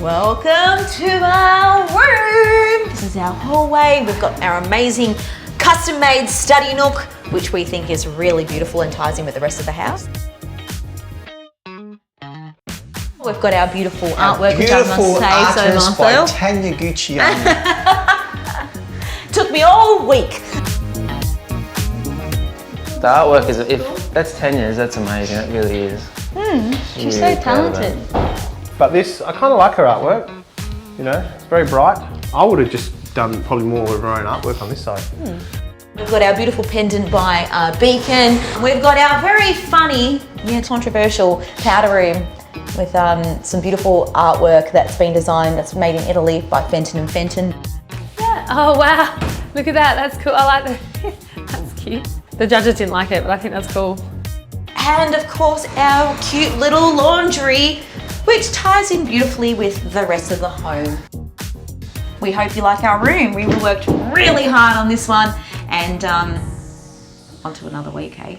Welcome to our room. This is our hallway. We've got our amazing custom-made study nook, which we think is really beautiful and ties in with the rest of the house. We've got our beautiful artwork, which I must say so myself. By Tanya Took me all week. The artwork is, if that's Tanya's, that's amazing, it really is. She's so talented. But this, I kind of like her artwork, you know, it's very bright. I would have just done probably more of her own artwork on this side. We've got our beautiful pendant by Beacon. We've got our very funny, controversial powder room with some beautiful artwork that's been designed, that's made in Italy by Fenton and Fenton. Yeah. Oh wow, look at that, that's cool. I like that. That's cute. The judges didn't like it, but I think that's cool. And of course our cute little laundry, which ties in beautifully with the rest of the home. We hope you like our room. We worked really hard on this one, and on to another week, eh?